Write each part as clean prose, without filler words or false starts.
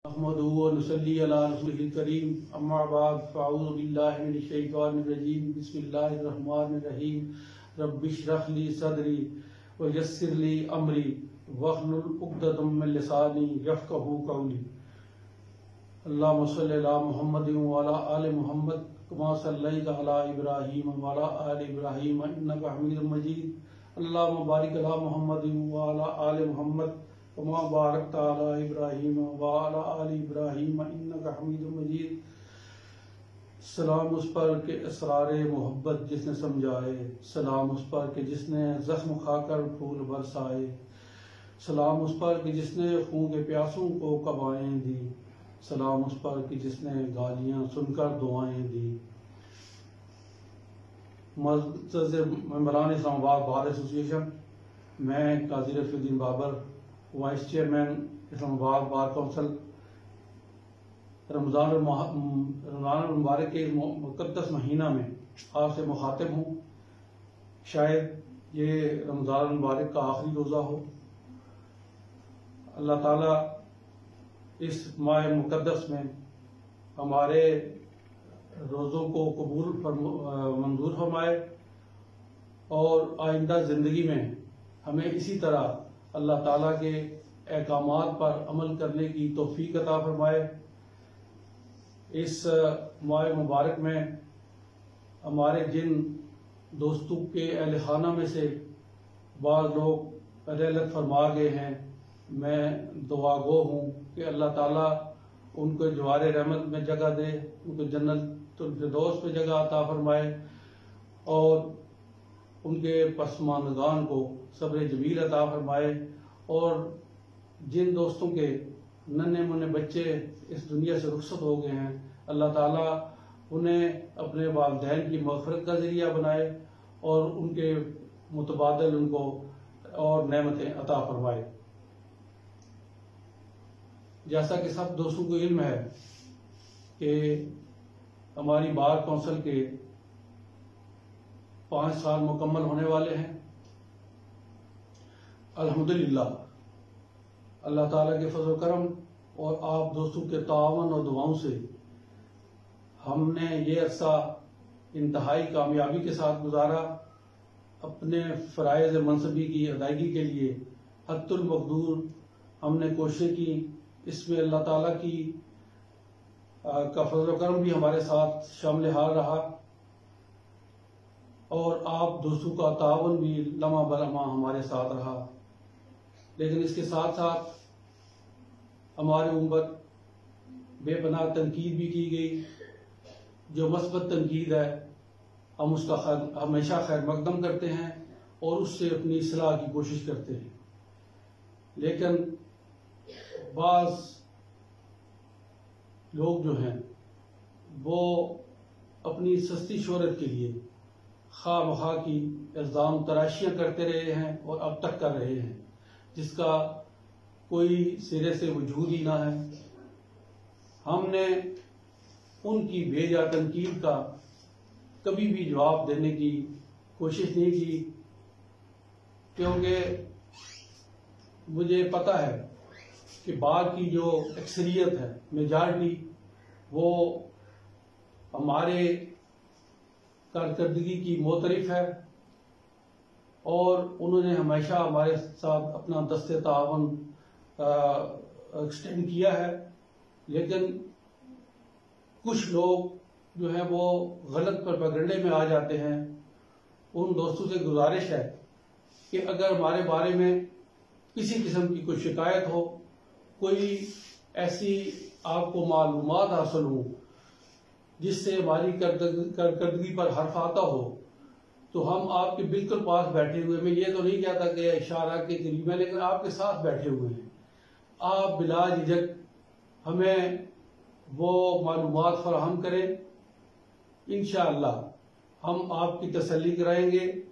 अहमदुहु व नुसल्ली अला रसूलिल करीम अम्मा बाद फ़अऊज़ु बिल्लाहि मिनश शैतानिर रजीम बिस्मिल्लाहिर रहमानिर रहीम रब्बिश्रह ली सदरी व यस्सिर ली अमरी वहलुल उक़दतम मिन लिसानी यफ़क़हू क़ौली। अल्लाहुम्मा सल्लि अला मुहम्मदिन व अला आलि मुहम्मद कमा सल्लैता अला इब्राहीम व अला आलि इब्राहीम इन्नका हमीदुम मजीद। अल्लाहुम्मा बारिक अला मुहम्मदिन व अला आलि मुहम्मद कमा बारकता अला इब्राहीम व अला आलि इब्राहीम इन्नका हमीदुम मजीद। सलाम उस पर के असरारे मोहब्बत जिसने समझाए, सलाम उस पर के जिसने जख्म खाकर फूल बरसाए, सलाम उस पर कि जिसने खून के प्यासों को कबाएं दी, सलाम उस पर कि जिसने गालियां सुनकर दुआएं दी। मेंबरान इस्लामाबाद बार एसोसिएशन, मैं Qazi Rafiuddin Babar, vice chairman Islamabad bar council, Ramzan मुबारक के मुक़द्दस महीना में आपसे मुखातिब हूँ। शायद ये रमज़ान मुबारक का आखिरी रोज़ा हो। अल्लाह ताला इस माह मुक़द्दस में हमारे रोज़ों को मंजूर फरमाए और आइंदा ज़िंदगी में हमें इसी तरह अल्लाह ताला के अहकामात पर अमल करने की तौफीक अता फरमाए। इस माह मुबारक में हमारे जिन दोस्तों के अहल खाना में से बाज़ लोग रहलत फरमा गए हैं, मैं दुआगो हूँ कि अल्लाह ताला उनको जवारे रहमत में जगह दे, उनको जन्नतुल फिरदौस में जगह अता फरमाए और उनके पसमानदान को सब्र जमील अता फरमाए। और जिन दोस्तों के नन्हे मुन्ने बच्चे इस दुनिया से रुखसत हो गए हैं, अल्लाह ताला उन्हें अपने वालिदैन की मग़फ़िरत का ज़रिया बनाए और उनके मुतबादल उनको और नेमतें अता फरमाए। जैसा कि सब दोस्तों को इल्म है कि हमारी बार काउंसिल के 5 साल मुकम्मल होने वाले हैं। अल्हम्दुलिल्लाह अल्लाह ताला के फज़ल करम और आप दोस्तों के तावन और दुआओं से हमने ये अरसा इंतहाई कामयाबी के साथ गुजारा। अपने फ़राइज़ मनसबी की अदायगी के लिए हद्दुल मक़दूर हमने कोशिश की। इसमें अल्लाह ताला की का फज़ल करम भी हमारे साथ शामिल हाल रहा और आप दोस्तों का तावन भी लम्हा बलम्हा हमारे साथ रहा। लेकिन इसके साथ साथ हमारे ऊपर बेपनाह तनकीद भी की गई। जो मस्बत तनकीद है हम उसका हमेशा खैर मकदम करते हैं और उससे अपनी इस्लाह की कोशिश करते हैं। लेकिन बाज़ लोग जो हैं वो अपनी सस्ती शोहरत के लिए खामखा की इल्ज़ाम तराशियाँ करते रहे हैं और अब तक कर रहे हैं, जिसका कोई सिरे से वजूद ही ना है। हमने उनकी बेजा तनकीद का कभी भी जवाब देने की कोशिश नहीं की, क्योंकि मुझे पता है कि बार की जो अक्सरियत है, मेजॉरिटी, वो हमारे कारकर्दगी की मोतरिफ है और उन्होंने हमेशा हमारे साथ अपना दस्ते तावन एक्सटेंड किया है। लेकिन कुछ लोग जो है वो गलत प्रोपेगेंडे में आ जाते हैं। उन दोस्तों से गुजारिश है कि अगर हमारे बारे में किसी किस्म की कोई शिकायत हो, कोई ऐसी आपको मालूमात हासिल हो जिससे हमारी कारकर्दगी पर हर्फ आता हो, तो हम आपके बिल्कुल पास बैठे हुए, मैं ये तो नहीं कहता कि इशारा के करीब है, लेकिन आपके साथ बैठे हुए हैं। आप बिला झिझक हमें वो मालूमात फराहम करें, इंशाअल्लाह हम आपकी तसल्ली कराएंगे।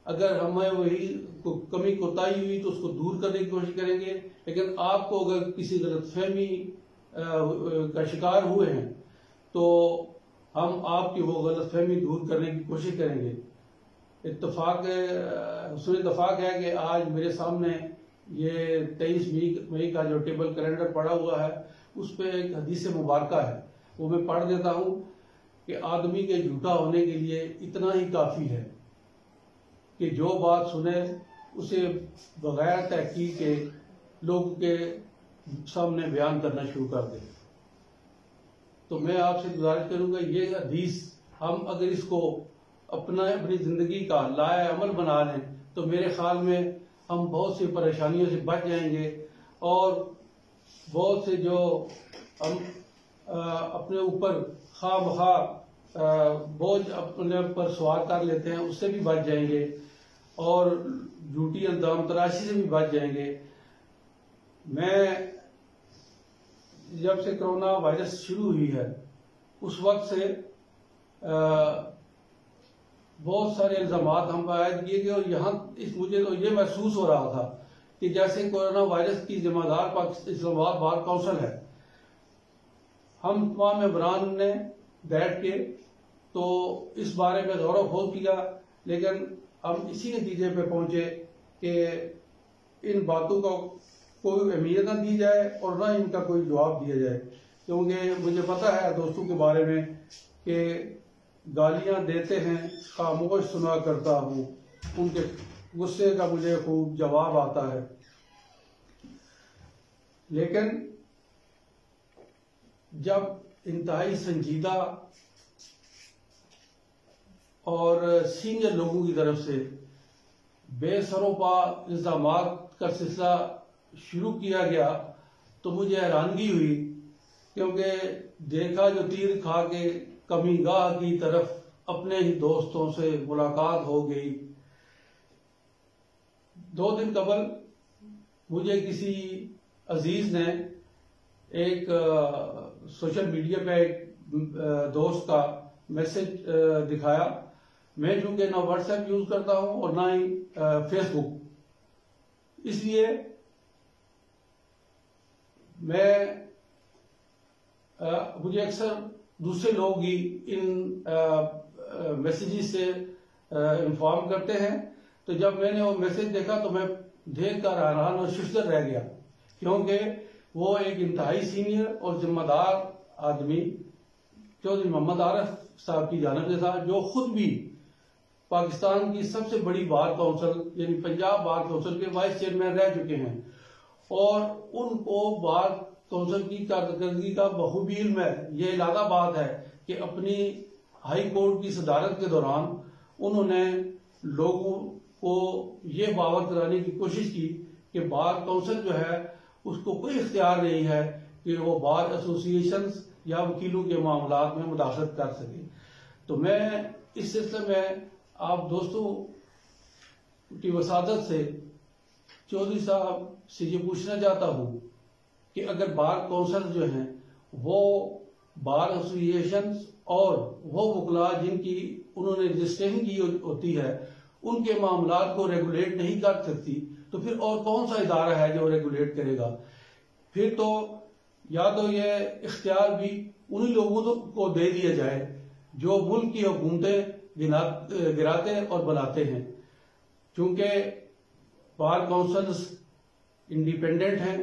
अगर हमें वही कमी कोताही हुई तो उसको दूर करने की कोशिश करेंगे। लेकिन आपको अगर किसी गलतफहमी का शिकार हुए हैं तो हम आपकी वो गलतफहमी दूर करने की कोशिश करेंगे। इत्तफाक है कि आज मेरे सामने ये 23 मई का जो टेबल कैलेंडर पड़ा हुआ है, उस पर एक हदीस मुबारक है, वो मैं पढ़ देता हूँ कि आदमी के झूठा होने के लिए इतना ही काफ़ी है कि जो बात सुने उसे बगैर तहकीक के लोगों के सामने बयान करना शुरू कर दे। तो मैं आपसे गुजारिश करूंगा, ये हदीस हम अगर इसको अपनी ज़िंदगी का लाए अमल बना लें तो मेरे ख्याल में हम बहुत सी परेशानियों से बच जाएंगे और बहुत से जो हम अपने ऊपर खामखा बोझ अपने ऊपर सवार कर लेते हैं उससे भी बच जाएंगे और झूठी इल्जाम तराशी से भी बच जाएंगे। मैं जब से कोरोना वायरस शुरू हुई है उस वक्त से बहुत सारे इल्जामात हम आयद किए गए और यहाँ मुझे तो ये महसूस हो रहा था कि जैसे कोरोना वायरस की जिम्मेदार इस्लामाबाद बार काउंसिल है। हम तमाम मेंबरान ने बैठ के तो इस बारे में गौर व खोज किया, लेकिन हम इसी नतीजे पे पहुंचे कि इन बातों का कोई अहमियत न दी जाए और न इनका कोई जवाब दिया जाए, क्योंकि मुझे पता है दोस्तों के बारे में कि गालियां देते हैं, खामोश सुना करता हूँ, उनके गुस्से का मुझे खूब जवाब आता है। लेकिन जब इंतहाई संजीदा और सीनियर लोगों की तरफ से बेसरोपा इल्जामात का सिलसिला शुरू किया गया तो मुझे हैरानगी हुई, क्योंकि देखा जो तीर खा के कमीगाह की तरफ अपने ही दोस्तों से मुलाकात हो गई। 2 दिन कबल मुझे किसी अजीज ने एक सोशल मीडिया पे एक दोस्त का मैसेज दिखाया। मैं चूंकि ना व्हाट्सएप यूज करता हूं और ना ही फेसबुक, इसलिए मुझे अक्सर दूसरे लोग ही इन मैसेजेस से इन्फॉर्म करते हैं। तो जब मैंने वो मैसेज देखा तो मैं देख कर हैरान और शुशदर रह गया, क्योंकि वो एक इंतहाई सीनियर और जिम्मेदार आदमी चौधरी मोहम्मद आरिफ साहब की जानिब से था, जो खुद भी पाकिस्तान की सबसे बड़ी बार काउंसिल यानी पंजाब बार काउंसिल के वाइस चेयरमैन रह चुके हैं और उनको बार काउंसिल की कारकर्दगी का बखूबी इल्म है। ये इलादा बात है कि अपनी हाई कोर्ट की सदारत के दौरान उन्होंने लोगों को ये बावर कराने की कोशिश की कि बार काउंसिल जो है उसको कोई इख्तियार नहीं है कि वो बार एसोसिएशन या वकीलों के मामलात में मुदाखलत कर सके। तो मैं इस सिलसिले में आप दोस्तों की वसादत से चौधरी साहब से ये पूछना चाहता हूँ कि अगर बार काउंसिल जो हैं वो बार एसोसिएशन और वो वकला जिनकी उन्होंने रजिस्ट्रेशन की होती है उनके मामलात को रेगुलेट नहीं कर सकती, तो फिर और कौन सा इदारा है जो रेगुलेट करेगा? फिर तो या तो ये इख्तियार भी उन्हीं लोगों को दे दिया जाए जो मुल्क की हुकूमतें गिराते और बनाते हैं। चूंकि बार काउंसिल्स इंडिपेंडेंट हैं,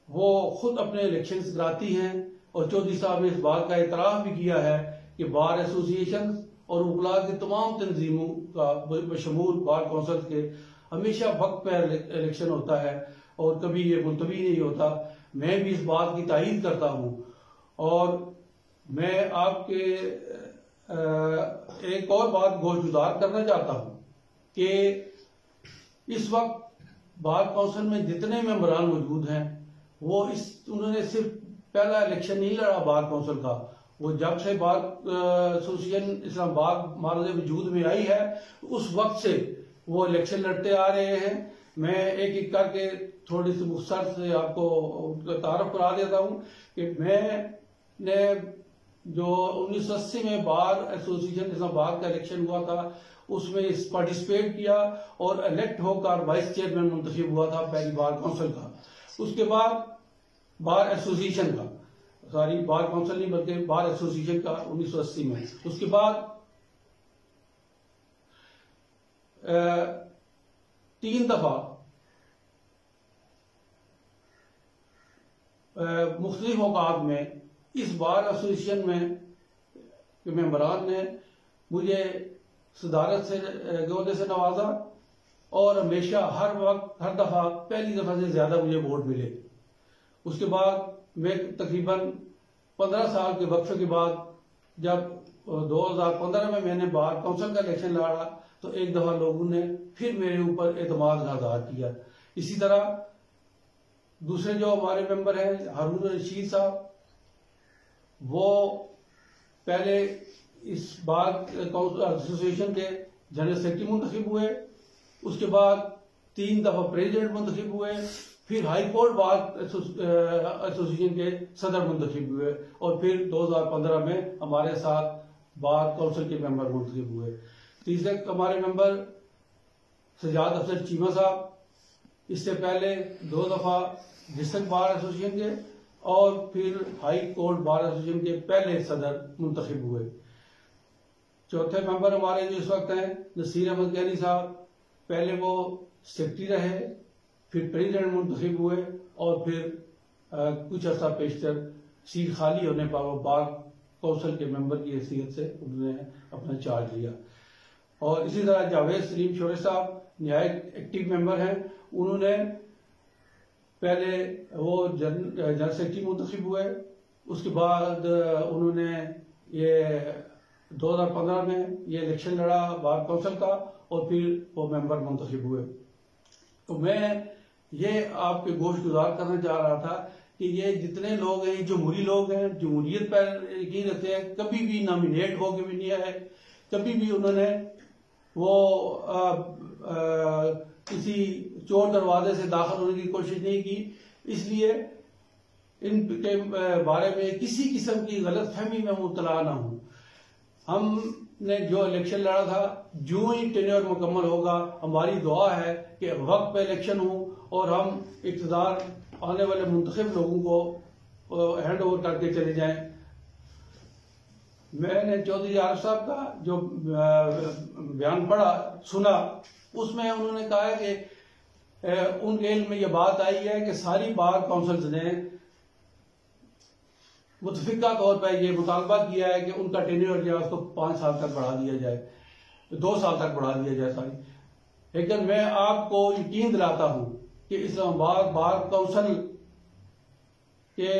वो खुद अपने इलेक्शंस कराती हैं और चौधरी साहब ने इस बात का इतराफ भी किया है कि बार एसोसिएशन और वकला की तमाम तंजीमों का बशमूल बार काउंसिल के हमेशा वक्त पर इलेक्शन होता है और कभी ये मुलतवी नहीं होता। मैं भी इस बात की तायीद करता हूँ और मैं आपके एक और बात गोशगुजार करना चाहता हूँ कि इस वक्त बार काउंसिल में जितने मेंबरान मौजूद हैं वो उन्होंने सिर्फ पहला इलेक्शन नहीं लड़ा बार काउंसिल का, वो जब से बार एसोसिएशन इस्लामाबाद मारज वजूद में आई है उस वक्त से वो इलेक्शन लड़ते आ रहे हैं। मैं एक एक करके थोड़ी सी मुख्तसर से आपको उनका तारफ करा देता हूँ कि मैंने जो 1980 में बार एसोसिएशन इस्लामाबाद का इलेक्शन हुआ था उसमें पार्टिसिपेट किया और इलेक्ट होकर वाइस चेयरमैन मुंतखब हुआ था पहली बार काउंसिल का। उसके बाद बार एसोसिएशन का, सॉरी बार काउंसिल नहीं बल्कि बार एसोसिएशन का 1980 में। उसके बाद 3 दफा मुख्तलिफ औकात में इस बार एसोसिएशन में के मेंबरान ने मुझे सदारत से गौदे से नवाजा और हमेशा हर वक्त हर दफा पहली दफा से ज्यादा मुझे वोट मिले। उसके बाद मैं तकरीबन 15 साल के वक्फे के बाद जब 2015 में मैंने बार काउंसिल का इलेक्शन लड़ा तो एक दफा लोगों ने फिर मेरे ऊपर एतमाद का इज़हार किया। इसी तरह दूसरे जो हमारे मेंबर हैं हारून रशीद साहब, वो पहले इस बार एसोसिएशन के जनरल सेक्रेटरी मुंतखब हुए, उसके बाद 3 दफा प्रेसिडेंट मुंतखब हुए, फिर हाई कोर्ट बार एसोसिएशन के सदर मुंतखब हुए और फिर 2015 में हमारे साथ बार काउंसिल के मेंबर मुंतखब हुए। तीसरे हमारे मेंबर सजाद अफसर चीमा साहब, इससे पहले 2 दफा डिस्ट्रिक्ट बार एसोसिएशन के और फिर हाई कोर्ट बार एसोसिएशन के पहले सदर मुंतखब हुए। चौथे मेंबर हमारे जो इस वक्त हैं नसीर अहमद गैनी साहब, पहले वो सेक्रेटरी रहे, फिर प्रेसिडेंट मुंतखब हुए और फिर कुछ अर्सा पेशतर सीट खाली होने पर वो बार काउंसिल के मेंबर की हैसियत से उन्होंने अपना चार्ज लिया। और इसी तरह जावेद सलीम शोरे साहब न्यायिक एक्टिव मेंबर हैं, उन्होंने पहले वो जनरल सेक्रेटरी मुंतखब हुए, उसके बाद उन्होंने ये 2015 में ये इलेक्शन लड़ा बार काउंसिल का और फिर वो मेंबर मुंतखब हुए। तो मैं ये आपके गोश गुजार करना चाह रहा था कि ये जितने लोग हैं जमहूरी लोग हैं, जमहूरियत पर यकीन रखते हैं, कभी भी नॉमिनेट होके भी नहीं आए, कभी भी उन्होंने वो किसी चोर दरवाजे से दाखिल होने की कोशिश नहीं की। इसलिए इनके बारे में किसी किस्म की गलत फहमी में मुब्तला ना हूं। हमने जो इलेक्शन लड़ा था, जो ही टेन्योर मुकम्मल होगा, हमारी दुआ है कि वक्त पे इलेक्शन हो और हम इक़्तिदार आने वाले मुंतखब लोगों को हैंड ओवर करके चले जाएं। मैंने चौधरी आरिफ साहब का जो बयान पढ़ा सुना, उसमें उन्होंने कहा है कि उनके इल्म में यह बात आई है कि सारी बार काउंसिल्स ने मुतफिका तौर पर यह मुतालबा किया है कि उनका टेन्योर जो है उसको 5 साल तक बढ़ा दिया जाए, 2 साल तक बढ़ा दिया जाए सारी। लेकिन मैं आपको यकीन दिलाता हूं कि इस्लामाबाद बार काउंसिल के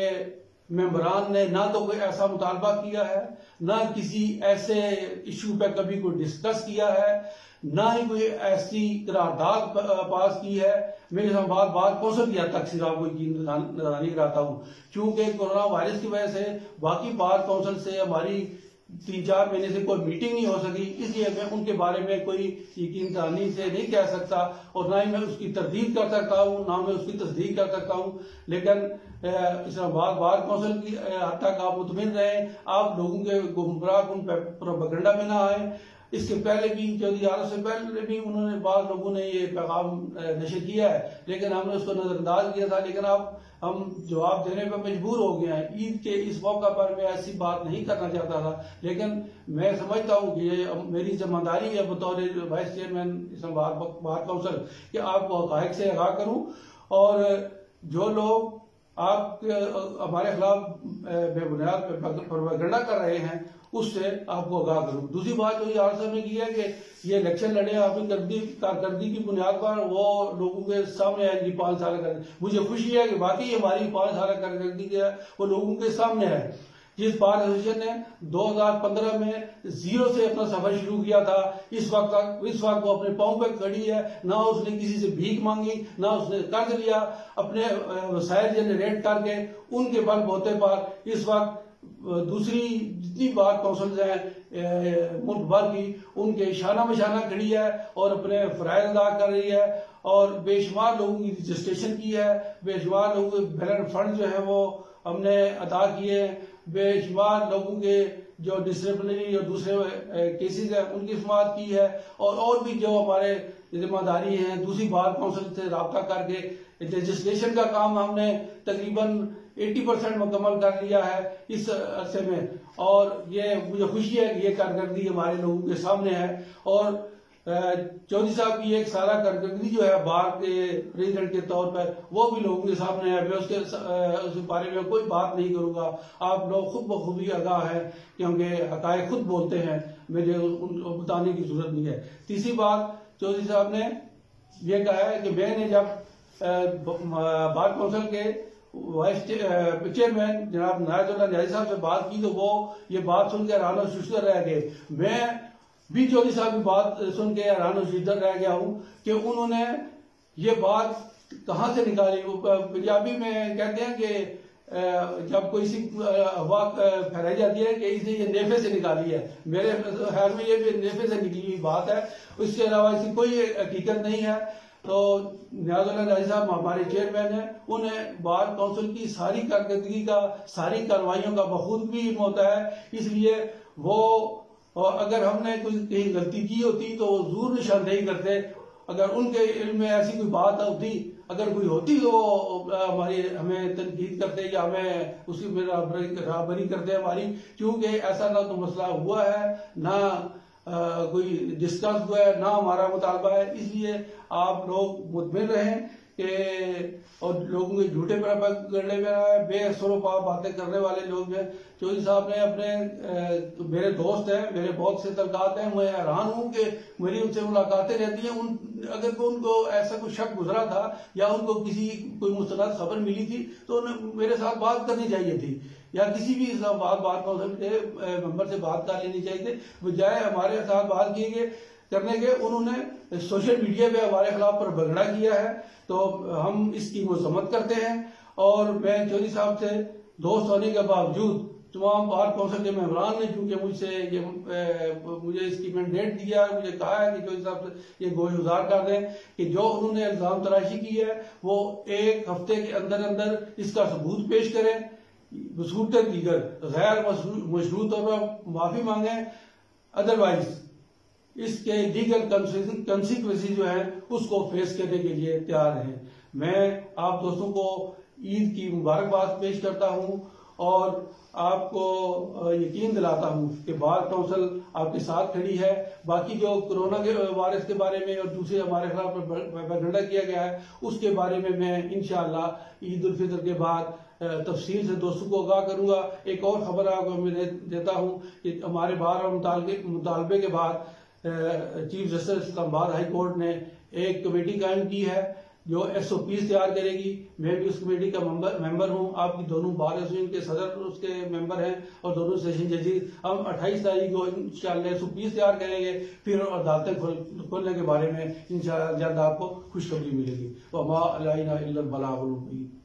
मेंबरान ने ना तो कोई ऐसा मुतालबा किया है, ना किसी ऐसे इशू पे कभी कोई डिस्कस किया है, ना ही कोई ऐसी करारदाद पास की है। मैं इस्लामाबाद बार काउंसिल की हद तक सिर्फ आपको यकीन कराता हूँ, क्योंकि कोरोना वायरस की वजह से बाकी बार काउंसिल से हमारी 3-4 महीने से कोई मीटिंग नहीं हो सकी, इसलिए मैं उनके बारे में कोई यकीन दहानी से नहीं कह सकता और ना ही मैं उसकी तरदीद कर सकता हूँ, ना मैं उसकी तस्दीक कर सकता हूँ। लेकिन इस्लामाबाद बार काउंसिल की हद तक आप मुतमिन रहें, आप लोगों के गुमराह कुन प्रोपेगेंडा में ना आए। इसके पहले भी चौधरी आरिफ से पहले भी उन्होंने बाद लोगों ने ये पैगाम नशर किया है, लेकिन हमने उसको नजरअंदाज किया था। लेकिन अब हम जवाब देने पर मजबूर हो गए हैं। ईद के इस मौका पर मैं ऐसी बात नहीं करना चाहता था, लेकिन मैं समझता हूँ कि ये मेरी जिम्मेदारी है बतौर vice chairman Islamabad bar council कि आपको हक़ाइक़ से आगाह करूँ और जो लोग आप हमारे खिलाफ बेबुनियाद प्रोपेगेंडा कर रहे हैं उससे आपको आगाह करूं। दूसरी बात जो आर साहब ने की है कि ये इलेक्शन लड़े अपनी कारकर्दगी की बुनियाद पर वो लोगों के सामने आएंगी 5 साल कर। मुझे खुशी है कि वाकई हमारी 5 साल कारकर्दगी है वो लोगों के सामने है। जिस बार एसोसिएशन ने 2015 में 0 से अपना सफर शुरू किया था, इस वक्त वो अपने पांव पे खड़ी है, ना उसने किसी से भीख मांगी, ना उसने कर्ज लिया, अपने वसाइल जनरेट करके उनके बलबूते पर इस वक्त दूसरी जितनी बार काउंसिल है मुल्क भर की उनके शाना बशाना खड़ी है और अपने फराइज अदा कर रही है और बेशुमार लोगों की रजिस्ट्रेशन की है, बेशुमार लोगों के बैलेंस फंड जो है वो हमने अदा किए, बेशुमार लोगों के जो डिसिप्लिनरी और दूसरे केसेस है उनकी समाअत की है और भी जो हमारे जिम्मेदारी है दूसरी बार काउंसिल से रब्ता करके रजिस्ट्रेशन का काम हमने तकरीबन 80% मुकम्मल कर लिया है इस अरसे में। और ये मुझे खुशी है कि ये कारकर्दगी हमारे लोगों के सामने है और चौधरी साहब की एक सारा कारकर्दगी जो है बार के प्रेसिडेंट के तौर पर वो भी लोगों के सामने है। मैं उसके बारे में कोई बात नहीं करूंगा। आप लोग खुद बखूबी आगाह है क्योंकि हकायक खुद बोलते हैं, मुझे उनको बताने की जरूरत नहीं है। तीसरी बात, चौधरी साहब ने ये कहा है कि मैंने जब बार काउंसिल के वाइस चेयरमैन जनाब नायतुल्लाह नियाज़ी साहब से बात की तो वो ये बात सुन के हैरान और शुशर रह गए। मैं भी चौधरी साहब की बात सुन के हैरान और शुशर रह गया हूं कि उन्होंने ये बात कहां से निकाली। वो पंजाबी में कहते हैं कि जब कोई सी हवा फैलाई जाती है कि इसे ये नेफे से निकाली है। मेरे ख्याल में ये भी नेफे से निकली हुई बात है, इसके अलावा इसकी कोई हकीकत नहीं है। तो नियाज़ुल्लाह नियाज़ी साहब हमारे चेयरमैन हैं, उन्हें बार काउंसिल की सारी कारकर्दगी का, सारी कार्रवाइयों का बखूबी इल्म होता है। इसलिए वो अगर हमने कोई कहीं गलती की होती तो जरूर निशानदेही करते। अगर उनके इल्म में ऐसी कोई बात होती, अगर कोई होती तो हमारी हमें तनकीद करते या हमें उसकी बराबरी करते हमारी। क्योंकि ऐसा ना तो मसला हुआ है, ना कोई डिस्कस हुआ है, ना हमारा मुतालबा है। इसलिए आप लोग मुतमिन रहें कि और लोगों के झूठे प्रोपेगेंडे में बेसरोपा बातें करने वाले लोग हैं। चौधरी साहब ने अपने मेरे दोस्त हैं, मेरे बहुत से तलकात हैं। मैं हैरान हूं कि मेरी उनसे मुलाकातें रहती हैं। अगर उनको ऐसा कोई शक गुजरा था या उनको कोई मुस्तनद खबर मिली थी तो उन्हें मेरे साथ बात करनी चाहिए थी, या किसी भी बात काउंसिल के मेंबर से बात कर लेनी चाहिए थी, बजाय हमारे साथ बात करने के उन्होंने सोशल मीडिया पे हमारे खिलाफ प्रोपेगेंडा किया है। तो हम इसकी मजम्मत करते हैं। और मैं चौधरी साहब से दोस्त होने के बावजूद तमाम बार काउंसिल के मेंबरान ने चूंकि मुझे इसकी मैंडेट दिया, मुझे कहा है कि चौधरी साहब से ये गोशगुजार कर दें कि जो उन्होंने इल्जाम तराशी की है वो एक हफ्ते के अंदर अंदर इसका सबूत पेश करें, बसूरत दीगर गैर मशरूत तौर पर माफी मांगे, अदरवाइज इसके लीगल कंसिक्वेंसेस जो है उसको फेस करने के लिए तैयार हैं। मैं आप दोस्तों को ईद की मुबारकबाद पेश करता हूं और आपको यकीन दिलाता हूं कि बार काउंसिल आपके साथ खड़ी है। बाकी जो कोरोना के वायरस के बारे में और दूसरे हमारे खिलाफ प्रोपेगेंडा किया गया है उसके बारे में मैं इंशाअल्लाह ईद उल फितर के बाद तफसील से दोस्तों को आगाह करूंगा। एक और खबर आपको मैं देता हूं कि हमारे बार और मुतालबे के बाद chief justice Islamabad high court ने एक कमेटी कायम की है जो SOPs तैयार करेगी। मैं भी उस कमेटी का मेंबर हूं। आपकी दोनों बार एसोसिएशन के सदर उसके मेंबर हैं और दोनों सेशन जजेस। हम 28 तारीख को इंशाअल्लाह SOPs तैयार करेंगे, फिर अदालतें खोलने के बारे में इंशाअल्लाह जल्द आपको खुशखबरी मिलेगी। वमा अलैना इल्लल बलागुल मुबीन।